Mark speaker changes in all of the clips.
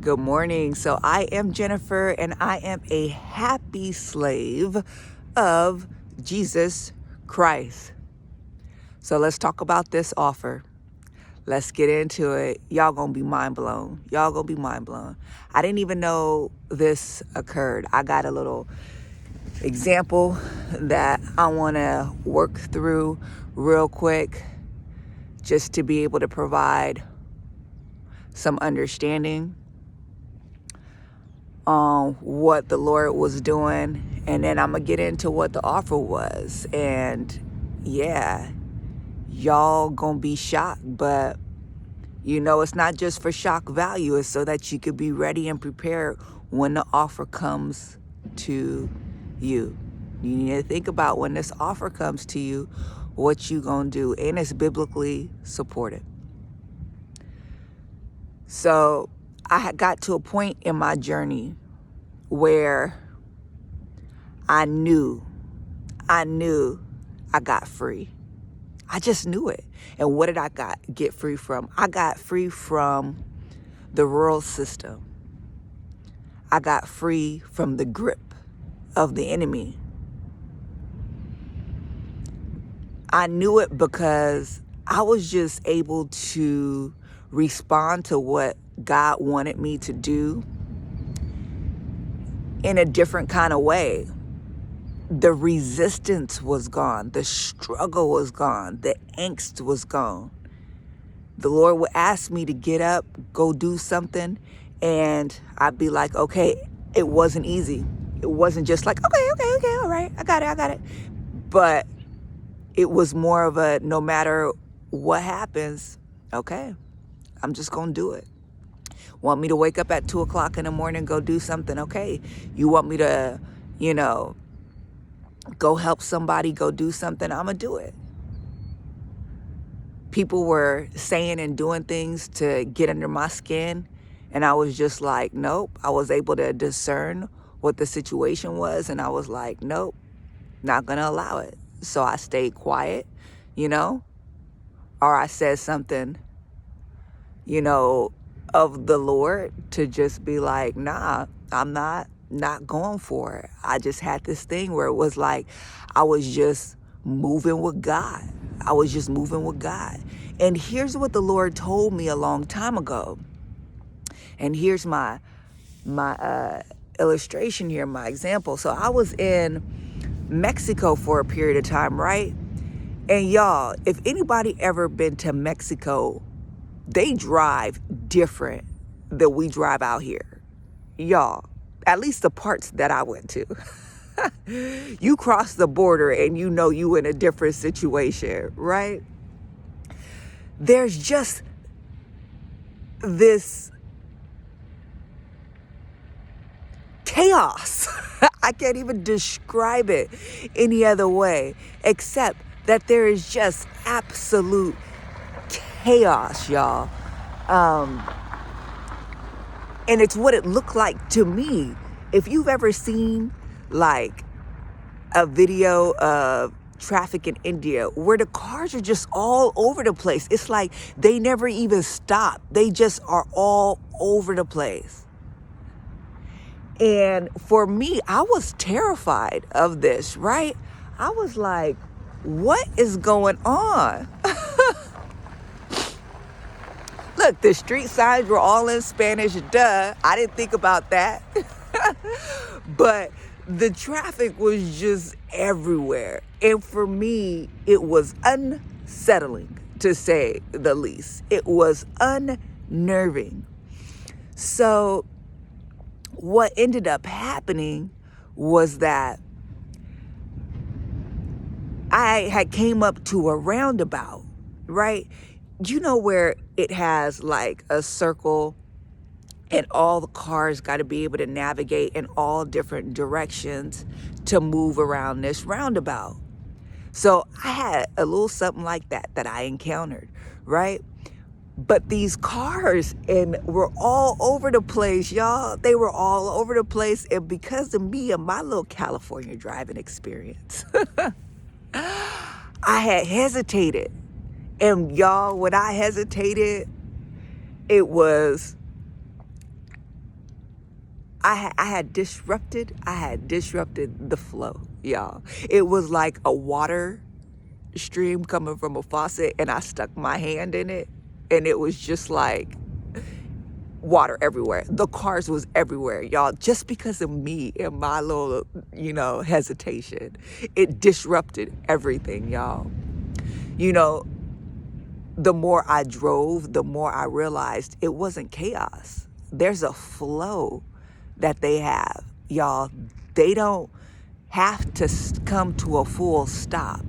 Speaker 1: Good morning. So I am Jennifer and I am a happy slave of Jesus Christ. So let's talk about this offer. Let's get into it. Y'all gonna be mind blown. Y'all gonna be mind blown. I didn't even know this occurred. I got a little example that I wanna work through real quick just to be able to provide some understanding on what the Lord was doing, and then I'm gonna get into what the offer was. And yeah, y'all gonna be shocked, but it's not just for shock value, it's so that you could be ready and prepared when the offer comes to you. You need to think about when this offer comes to you, what you gonna do, and it's biblically supported. So I had got to a point in my journey where I knew I got free. I just knew it. And what did I get free from? I got free from the world system. I got free from the grip of the enemy. I knew it because I was just able to respond to what God wanted me to do in a different kind of way. The resistance was gone. The struggle was gone. The angst was gone. The Lord would ask me to get up, go do something, and I'd be like, okay, it wasn't easy. It wasn't just like, okay, all right, I got it. But it was more of a, no matter what happens, okay, I'm just going to do it. Want me to wake up at 2 o'clock in the morning, go do something? Okay. You want me to, go help somebody, go do something? I'm going to do it. People were saying and doing things to get under my skin, and I was just like, nope. I was able to discern what the situation was, and I was like, nope, not going to allow it. So I stayed quiet, or I said something, of the Lord, to just be like, nah, I'm not going for it. I just had this thing where it was like I was just moving with God. And here's what the Lord told me a long time ago. And here's my illustration here, my example. So I was in Mexico for a period of time, right? And y'all, if anybody ever been to Mexico, they drive different than we drive out here. Y'all, at least the parts that I went to. You cross the border and you in a different situation, right? There's just this chaos. I can't even describe it any other way except that there is just absolute chaos, y'all. And it's what it looked like to me. If you've ever seen like a video of traffic in India where the cars are just all over the place, it's like they never even stop. They just are all over the place. And for me, I was terrified of this, right? I was like, what is going on? Look, the street signs were all in Spanish, duh. I didn't think about that. But the traffic was just everywhere. And for me, it was unsettling, to say the least. It was unnerving. So what ended up happening was that I had came up to a roundabout, right? Where it has like a circle and all the cars got to be able to navigate in all different directions to move around this roundabout. So I had a little something like that I encountered, right? But these cars were all over the place, y'all. They were all over the place. And because of me and my little California driving experience, I had hesitated. And y'all, when I hesitated, it was I had disrupted the flow, y'all. It was like a water stream coming from a faucet, and I stuck my hand in it, and it was just like water everywhere. The cars was everywhere, y'all, just because of me and my little, hesitation. It disrupted everything, y'all. You know, the more I drove, the more I realized it wasn't chaos. There's a flow that they have, y'all. They don't have to come to a full stop.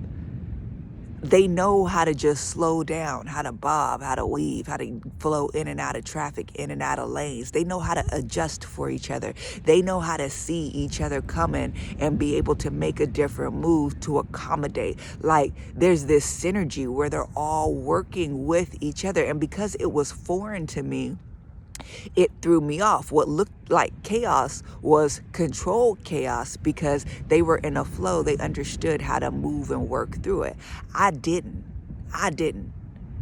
Speaker 1: They know how to just slow down, how to bob, how to weave, how to flow in and out of traffic, in and out of lanes. They know how to adjust for each other. They know how to see each other coming and be able to make a different move to accommodate. Like, there's this synergy where they're all working with each other. And because it was foreign to me, it threw me off. What looked like chaos was controlled chaos because they were in a flow. They understood how to move and work through it. I didn't.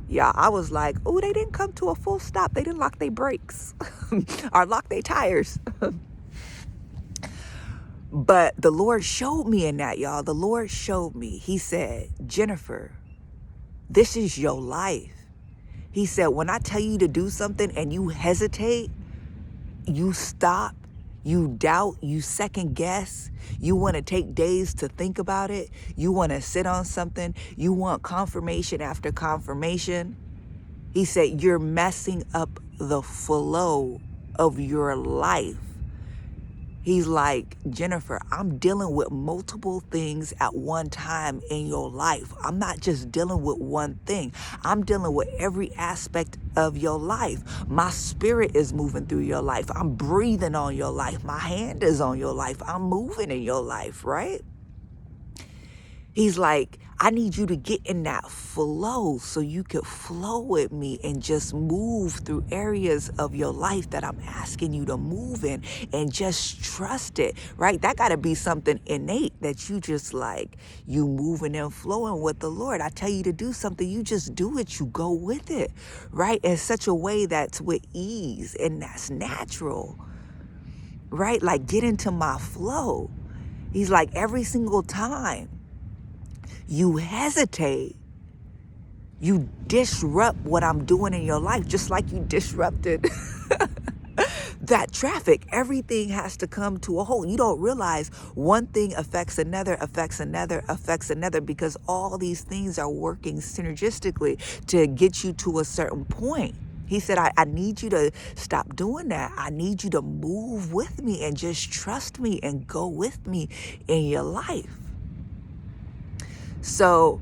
Speaker 1: Yeah, I was like, oh, they didn't come to a full stop. They didn't lock their brakes or lock their tires. But the Lord showed me in that, y'all. The Lord showed me. He said, Jennifer, this is your life. He said, when I tell you to do something and you hesitate, you stop, you doubt, you second guess, you want to take days to think about it, you want to sit on something, you want confirmation after confirmation. He said, you're messing up the flow of your life. He's like, Jennifer, I'm dealing with multiple things at one time in your life. I'm not just dealing with one thing. I'm dealing with every aspect of your life. My spirit is moving through your life. I'm breathing on your life. My hand is on your life. I'm moving in your life, right? He's like, I need you to get in that flow so you could flow with me and just move through areas of your life that I'm asking you to move in and just trust it, right? That got to be something innate that you just like, you moving and flowing with the Lord. I tell you to do something, you just do it, you go with it, right? In such a way that's with ease and that's natural, right? Like, get into my flow. He's like, every single time you hesitate, you disrupt what I'm doing in your life, just like you disrupted that traffic. Everything has to come to a halt. You don't realize one thing affects another, because all these things are working synergistically to get you to a certain point. He said, I need you to stop doing that. I need you to move with me and just trust me and go with me in your life. So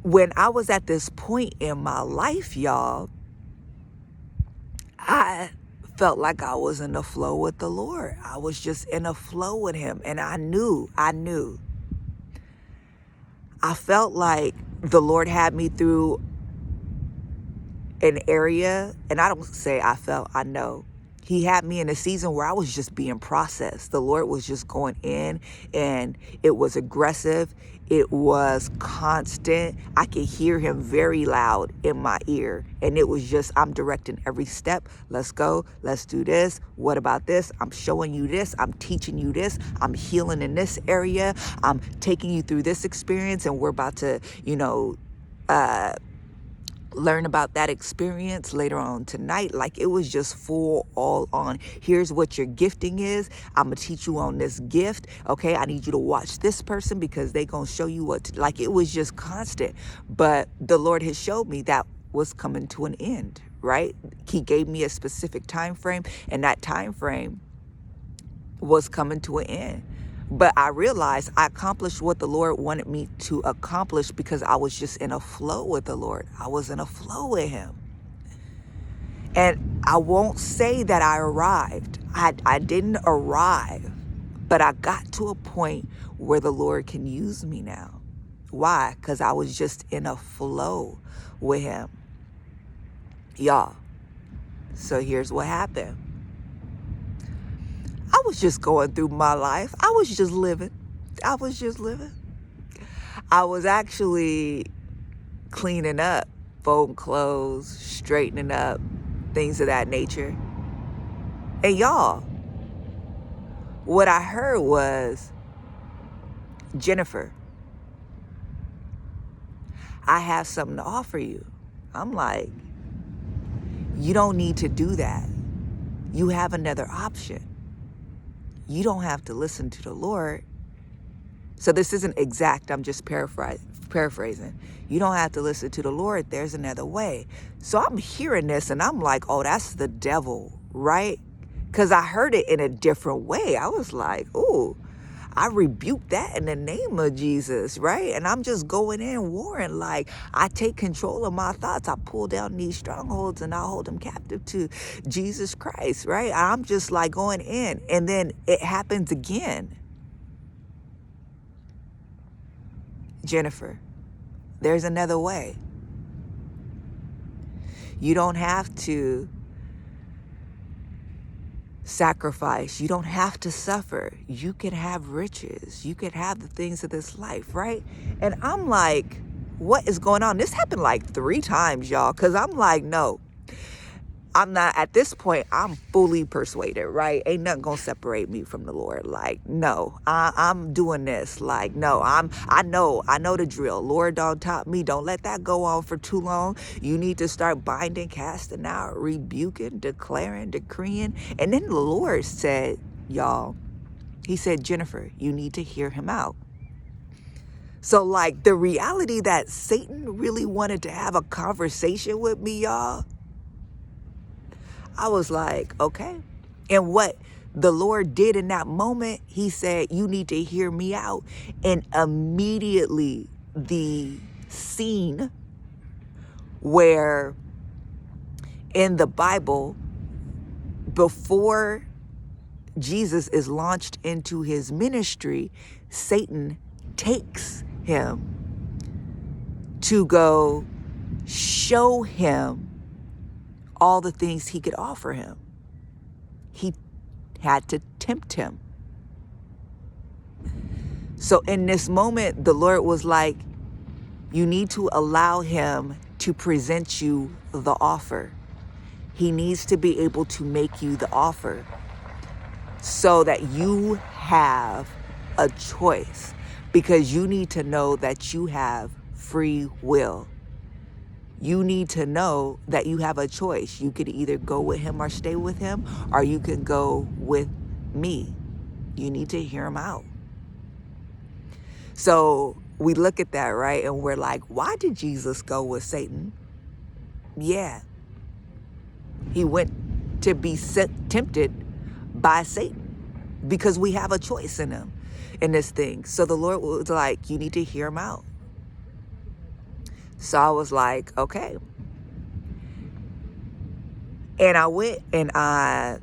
Speaker 1: when I was at this point in my life, y'all, I felt like I was in a flow with the Lord. I was just in a flow with him. And I knew. I felt like the Lord had me through an area, and I don't say I felt, I know. He had me in a season where I was just being processed. The Lord was just going in, and it was aggressive. It was constant. I could hear him very loud in my ear. And it was just, I'm directing every step. Let's go. Let's do this. What about this? I'm showing you this. I'm teaching you this. I'm healing in this area. I'm taking you through this experience, and we're about to, learn about that experience later on tonight. Like, it was just full all on. Here's what your gifting is. I'm gonna teach you on this gift. Okay, I need you to watch this person because they gonna show you what to, like, it was just constant. But the Lord has showed me that was coming to an end, right? He gave me a specific time frame, and that time frame was coming to an end. But I realized I accomplished what the Lord wanted me to accomplish because I was just in a flow with the Lord. I was in a flow with him. And I won't say that I arrived. I didn't arrive, but I got to a point where the Lord can use me now. Why? Because I was just in a flow with him. Y'all, so here's what happened. I was just going through my life. I was just living. I was actually cleaning up, folding clothes, straightening up, things of that nature. And y'all, what I heard was, Jennifer, I have something to offer you. I'm like, you don't need to do that. You have another option. You don't have to listen to the Lord. So this isn't exact. I'm just paraphrasing. You don't have to listen to the Lord. There's another way. So I'm hearing this and I'm like, oh, that's the devil, right? Because I heard it in a different way. I was like, ooh, I rebuke that in the name of Jesus, right? And I'm just going in warring, like, I take control of my thoughts. I pull down these strongholds and I hold them captive to Jesus Christ, right? I'm just like going in, and then it happens again. Jennifer, there's another way. You don't have to sacrifice. You don't have to suffer. You can have riches. You can have the things of this life, right? And I'm like, what is going on? This happened like 3 times, y'all, because I'm like, no, I'm not, at this point, I'm fully persuaded, right? Ain't nothing gonna separate me from the Lord. Like, no, I'm doing this. Like, no, I know the drill. Lord, don't top me. Don't let that go on for too long. You need to start binding, casting out, rebuking, declaring, decreeing. And then the Lord said, y'all, he said, Jennifer, you need to hear him out. So like the reality that Satan really wanted to have a conversation with me, y'all, I was like, okay. And what the Lord did in that moment, he said, you need to hear me out. And immediately the scene where in the Bible, before Jesus is launched into his ministry, Satan takes him to go show him all the things he could offer him. He had to tempt him. So in this moment, the Lord was like, you need to allow him to present you the offer. He needs to be able to make you the offer so that you have a choice, because you need to know that you have free will. You need to know that you have a choice. You could either go with him or stay with him, or you can go with me. You need to hear him out. So we look at that, right? And we're like, why did Jesus go with Satan? Yeah. He went to be tempted by Satan because we have a choice in him, in this thing. So the Lord was like, you need to hear him out. So I was like, okay. And I went and I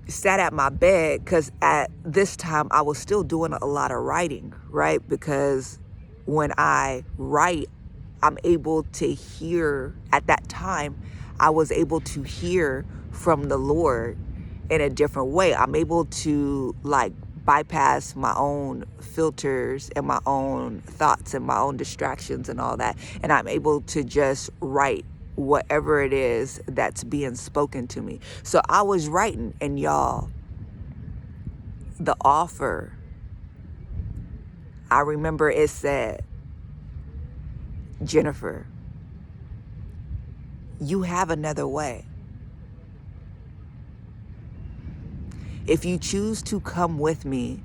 Speaker 1: sat at my bed, because at this time I was still doing a lot of writing, right? Because when I write, I'm able to hear, at that time, I was able to hear from the Lord in a different way. I'm able to like bypass my own filters and my own thoughts and my own distractions and all that. And I'm able to just write whatever it is that's being spoken to me. So I was writing, and y'all, the offer, I remember it said, Jennifer, you have another way. If you choose to come with me,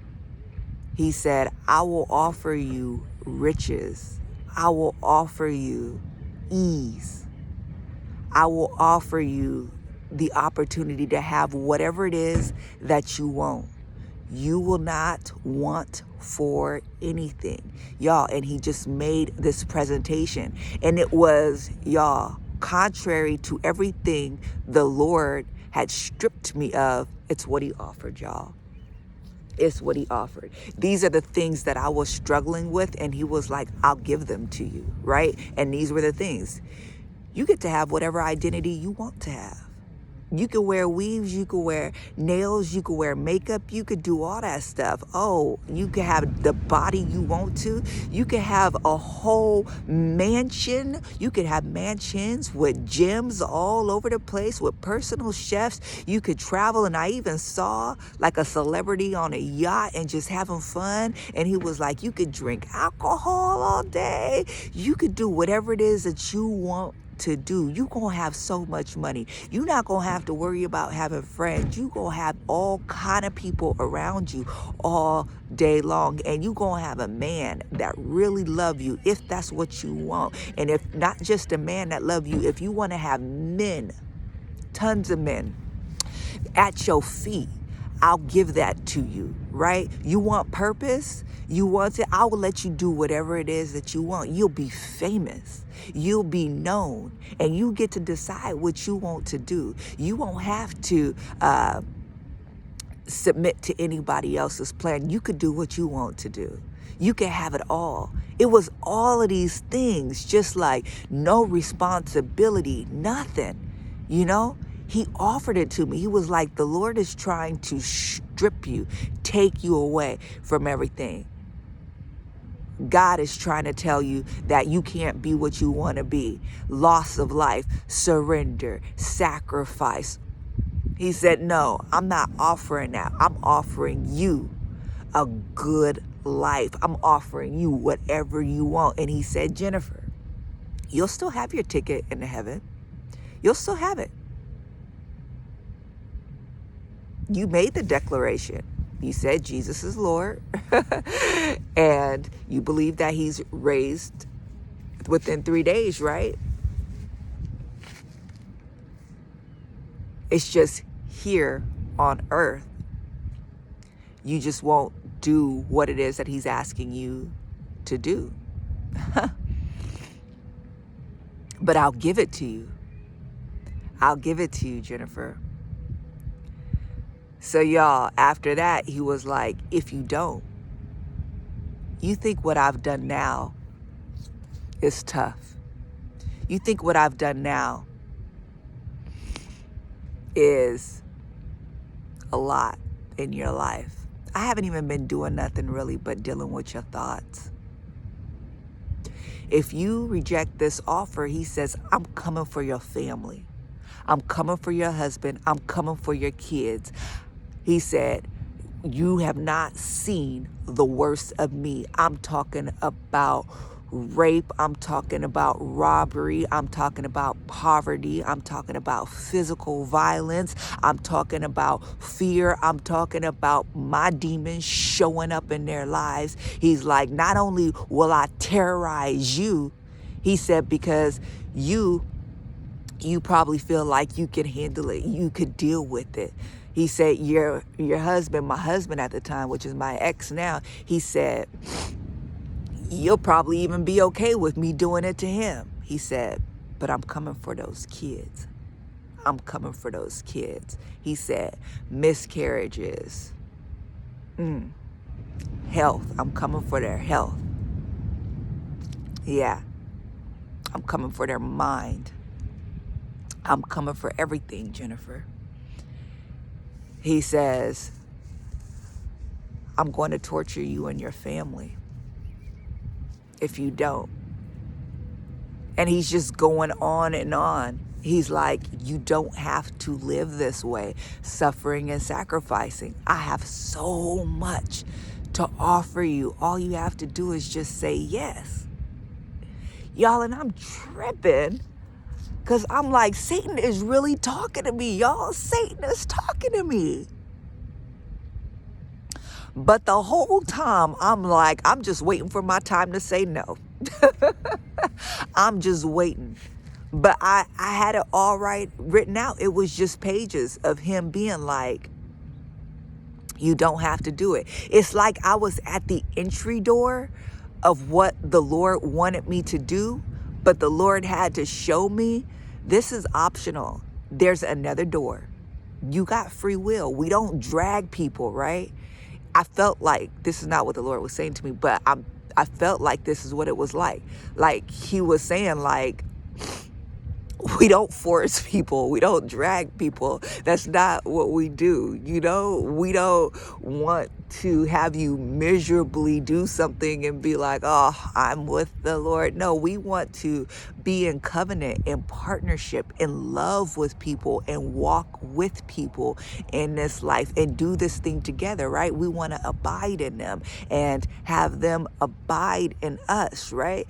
Speaker 1: he said, I will offer you riches. I will offer you ease. I will offer you the opportunity to have whatever it is that you want. You will not want for anything. Y'all, and he just made this presentation. And it was, y'all, contrary to everything the Lord had stripped me of. It's what he offered, y'all. It's what he offered. These are the things that I was struggling with, and he was like, I'll give them to you, right? And these were the things. You get to have whatever identity you want to have. You could wear weaves, you could wear nails, you could wear makeup, you could do all that stuff. Oh, you could have the body you want to. You could have a whole mansion. You could have mansions with gyms all over the place with personal chefs. You could travel, and I even saw like a celebrity on a yacht and just having fun. And he was like, you could drink alcohol all day. You could do whatever it is that you want to do. You gonna have so much money. You're not gonna have to worry about having friends. You gonna have all kind of people around you all day long, and you gonna have a man that really love you if that's what you want. And if not just a man that love you, if you want to have men, tons of men at your feet, I'll give that to you, right? You want purpose? You want it? I will let you do whatever it is that you want. You'll be famous. You'll be known. And you get to decide what you want to do. You won't have to submit to anybody else's plan. You could do what you want to do. You can have it all. It was all of these things, just like no responsibility, nothing, you know? He offered it to me. He was like, the Lord is trying to strip you, take you away from everything. God is trying to tell you that you can't be what you want to be. Loss of life, surrender, sacrifice. He said, no, I'm not offering that. I'm offering you a good life. I'm offering you whatever you want. And he said, Jennifer, you'll still have your ticket into heaven. You'll still have it. You made the declaration. You said Jesus is Lord. And you believe that he's raised within 3 days, right? It's just here on earth. You just won't do what it is that he's asking you to do. But I'll give it to you. I'll give it to you, Jennifer. So y'all, after that, he was like, if you don't, you think what I've done now is tough. You think what I've done now is a lot in your life. I haven't even been doing nothing really but dealing with your thoughts. If you reject this offer, he says, I'm coming for your family. I'm coming for your husband. I'm coming for your kids. He said, you have not seen the worst of me. I'm talking about rape. I'm talking about robbery. I'm talking about poverty. I'm talking about physical violence. I'm talking about fear. I'm talking about my demons showing up in their lives. He's like, not only will I terrorize you, he said, because you probably feel like you can handle it. You could deal with it. He said, your husband, my husband at the time, which is my ex now, he said, you'll probably even be okay with me doing it to him. He said, but I'm coming for those kids. I'm coming for those kids. He said, miscarriages, health. I'm coming for their health. Yeah. I'm coming for their mind. I'm coming for everything, Jennifer. He says, I'm going to torture you and your family if you don't. And he's just going on and on. He's like, you don't have to live this way, suffering and sacrificing. I have so much to offer you. All you have to do is just say yes. Y'all, and I'm tripping. Because I'm like, Satan is really talking to me, y'all. Satan is talking to me. But the whole time, I'm like, I'm just waiting for my time to say no. I'm just waiting. But I had it all right written out. It was just pages of him being like, you don't have to do it. It's like I was at the entry door of what the Lord wanted me to do. But the Lord had to show me, this is optional. There's another door. You got free will. We don't drag people, right? I felt like, this is not what the Lord was saying to me, but I felt like this is what it was like. Like he was saying, like, We don't force people. We don't drag people. That's not what we do. We don't want to have you miserably do something and be like, oh, I'm with the Lord. No, we want to be in covenant, in partnership, in love with people, and walk with people in this life and do this thing together, right? We want to abide in them and have them abide in us, right?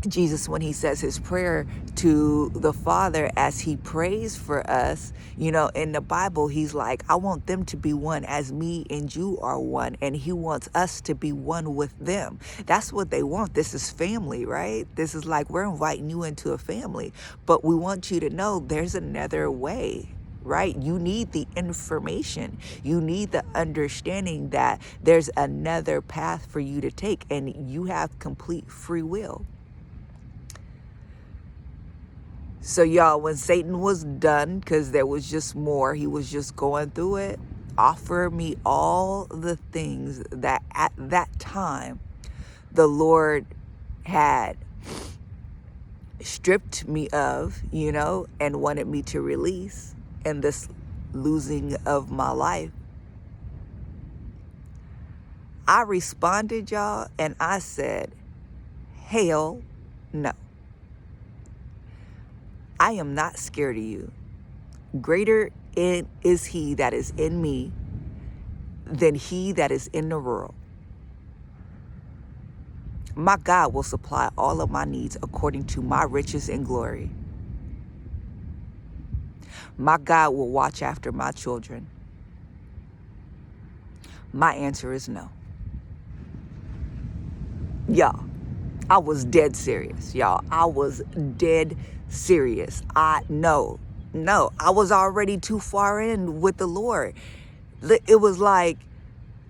Speaker 1: Jesus, when he says his prayer to the Father as he prays for us, in the Bible, he's like, I want them to be one as me and you are one. And he wants us to be one with them. That's what they want. This is family, right? This is like, we're inviting you into a family, but we want you to know there's another way. Right? You need the information. You need the understanding that there's another path for you to take, and you have complete free will. So y'all, when Satan was done, because there was just more, he was just going through it, offer me all the things that at that time the Lord had stripped me of, and wanted me to release in this losing of my life. I responded, y'all, and I said, hell no. I am not scared of you. Greater is he that is in me than he that is in the world. My God will supply all of my needs according to my riches and glory. My God will watch after my children. My answer is no. Y'all, I was dead serious, y'all. I was dead serious. I was already too far in with the Lord. It was like,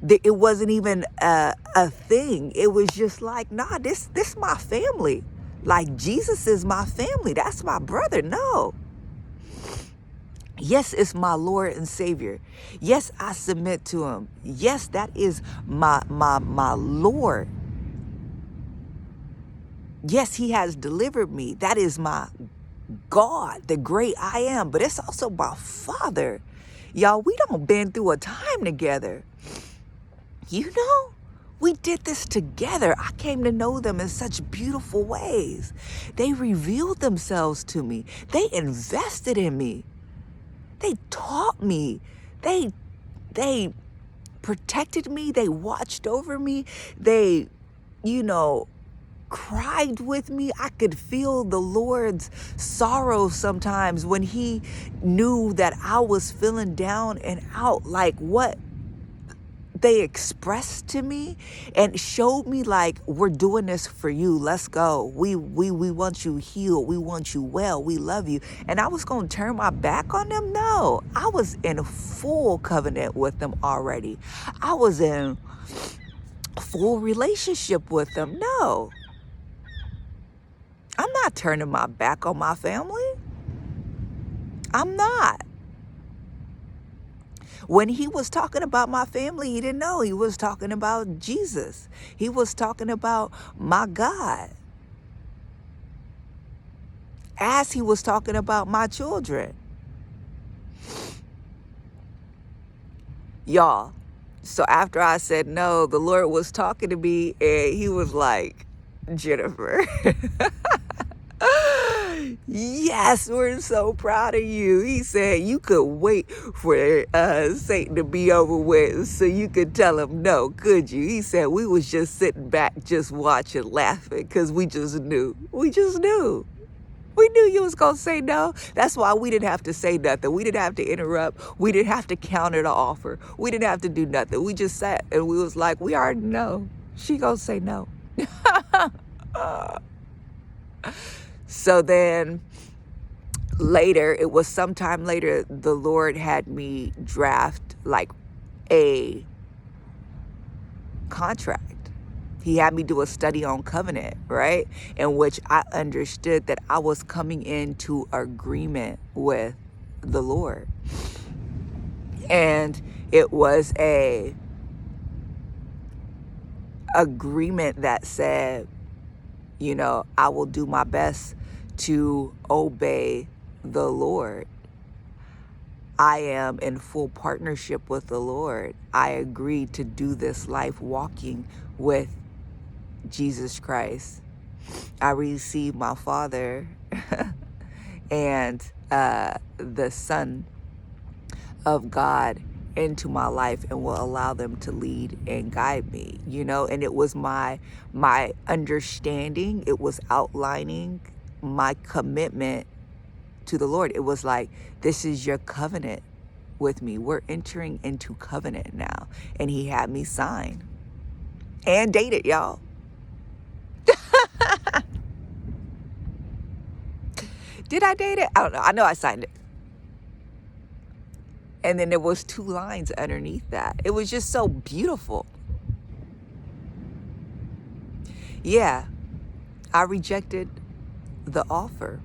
Speaker 1: it wasn't even a thing. It was just like, nah, this my family. Like, Jesus is my family. That's my brother. No. Yes, it's my Lord and Savior. Yes, I submit to him. Yes, that is my Lord. Yes, he has delivered me. That is my God, the great I am. But it's also my Father. Y'all, we don't been through a time together. We did this together. I came to know them in such beautiful ways. They revealed themselves to me. They invested in me. They taught me. They protected me. They watched over me. They, cried with me. I could feel the Lord's sorrow sometimes when he knew that I was feeling down and out, like what they expressed to me and showed me, like, we're doing this for you. Let's go. We want you healed. We want you well. We love you. And I was going to turn my back on them? No. I was in full covenant with them already. I was in full relationship with them. No. I'm not turning my back on my family. I'm not. When he was talking about my family, he didn't know. He was talking about Jesus. He was talking about my God. As he was talking about my children. Y'all, so after I said no, the Lord was talking to me and he was like, Jennifer, yes, we're so proud of you. He said you could wait for Satan to be over with so you could tell him no, could you? He said we was just sitting back, just watching, laughing, because we just knew. We just knew. We knew you was going to say no. That's why we didn't have to say nothing. We didn't have to interrupt. We didn't have to counter the offer. We didn't have to do nothing. We just sat and we was like, we already know. She going to say no. So then later, it was sometime later, the Lord had me draft like a contract. He had me do a study on covenant, right? In which I understood that I was coming into agreement with the Lord. And it was a agreement that said, I will do my best to obey the Lord. I am in full partnership with the Lord. I agree to do this life walking with Jesus Christ. I receive my Father and the Son of God into my life and will allow them to lead and guide me, and it was my understanding. It was outlining my commitment to the Lord. It was like, this is your covenant with me. We're entering into covenant now. And he had me sign and date it, y'all. Did I date it? I don't know. I know I signed it. And then there was 2 lines underneath that. It was just so beautiful. Yeah, I rejected the offer.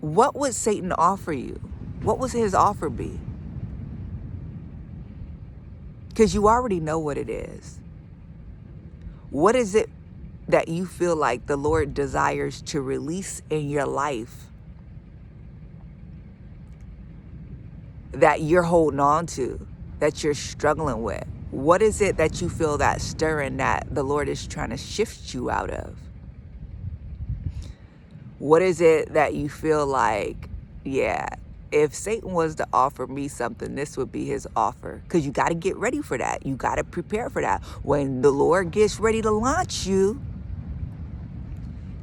Speaker 1: What would Satan offer you? What would his offer be? Because you already know what it is. What is it that you feel like the Lord desires to release in your life that you're holding on to, that you're struggling with? What is it that you feel that stirring that the Lord is trying to shift you out of? What is it that you feel like, yeah, if Satan was to offer me something, this would be his offer? Because you got to get ready for that. You got to prepare for that. When the Lord gets ready to launch you,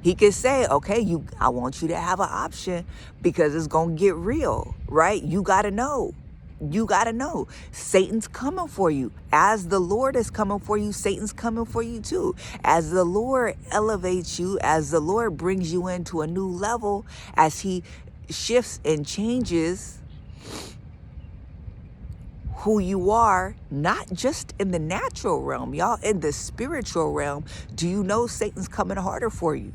Speaker 1: he could say, okay, I want you to have an option because it's going to get real, right? You got to know. You got to know. Satan's coming for you. As the Lord is coming for you, Satan's coming for you too. As the Lord elevates you, as the Lord brings you into a new level, as he shifts and changes who you are, not just in the natural realm, y'all, in the spiritual realm, do you know Satan's coming harder for you?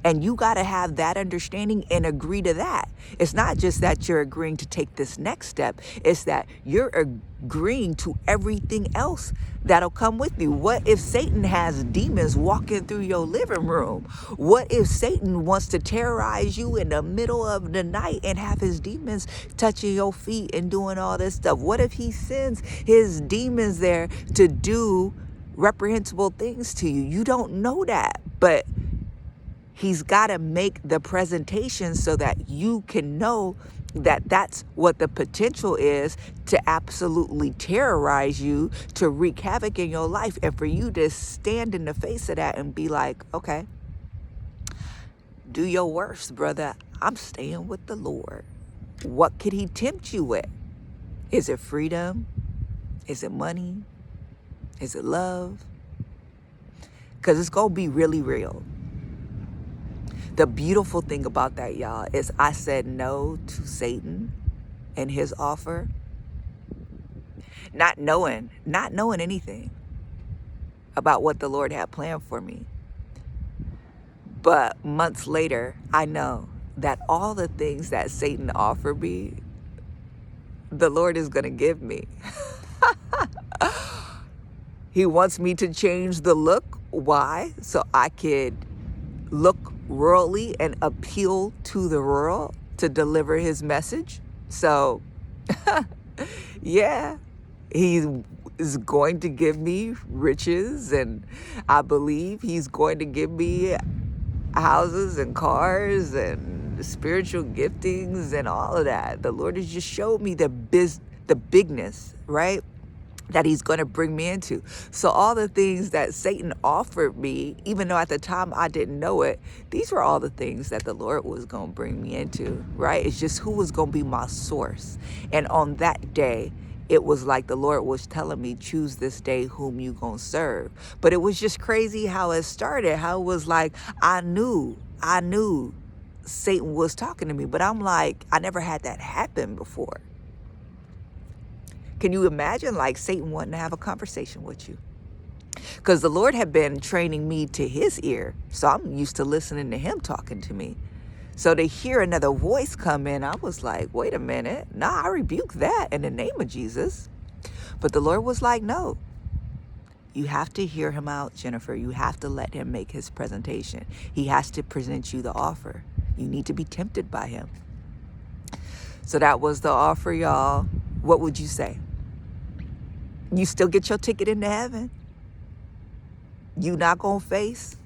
Speaker 1: And you got to have that understanding and agree to that. It's not just that you're agreeing to take this next step. It's that you're agreeing to everything else that'll come with you. What if Satan has demons walking through your living room? What if Satan wants to terrorize you in the middle of the night and have his demons touching your feet and doing all this stuff? What if he sends his demons there to do reprehensible things to you? You don't know that, but he's got to make the presentation so that you can know that that's what the potential is to absolutely terrorize you, to wreak havoc in your life, and for you to stand in the face of that and be like, okay, do your worst, brother. I'm staying with the Lord. What could he tempt you with? Is it freedom? Is it money? Is it love? Because it's going to be really real. The beautiful thing about that, y'all, is I said no to Satan and his offer, not knowing anything about what the Lord had planned for me. But months later, I know that all the things that Satan offered me, the Lord is going to give me. He wants me to change the look. Why? So I could look worldly and appeal to the world to deliver his message. So, yeah, he is going to give me riches, and I believe he's going to give me houses and cars and spiritual giftings and all of that. The Lord has just showed me the bigness, right, that he's going to bring me into. So all the things that Satan offered me, even though at the time I didn't know it, these were all the things that the Lord was going to bring me into, right? It's just who was going to be my source. And on that day, it was like the Lord was telling me, choose this day whom you going to serve. But it was just crazy how it started, how it was like, I knew Satan was talking to me, but I'm like, I never had that happen before. Can you imagine, like, Satan wanting to have a conversation with you? Because the Lord had been training me to his ear. So I'm used to listening to him talking to me. So to hear another voice come in, I was like, wait a minute. Nah, I rebuke that in the name of Jesus. But the Lord was like, no. You have to hear him out, Jennifer. You have to let him make his presentation. He has to present you the offer. You need to be tempted by him. So that was the offer, y'all. What would you say? You still get your ticket into heaven. You not gonna face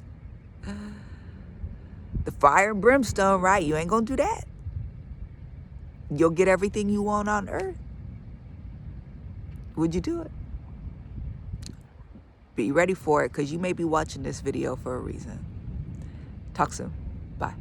Speaker 1: the fire and brimstone, right? You ain't gonna do that. You'll get everything you want on earth. Would you do it? Be ready for it, because you may be watching this video for a reason. Talk soon. Bye.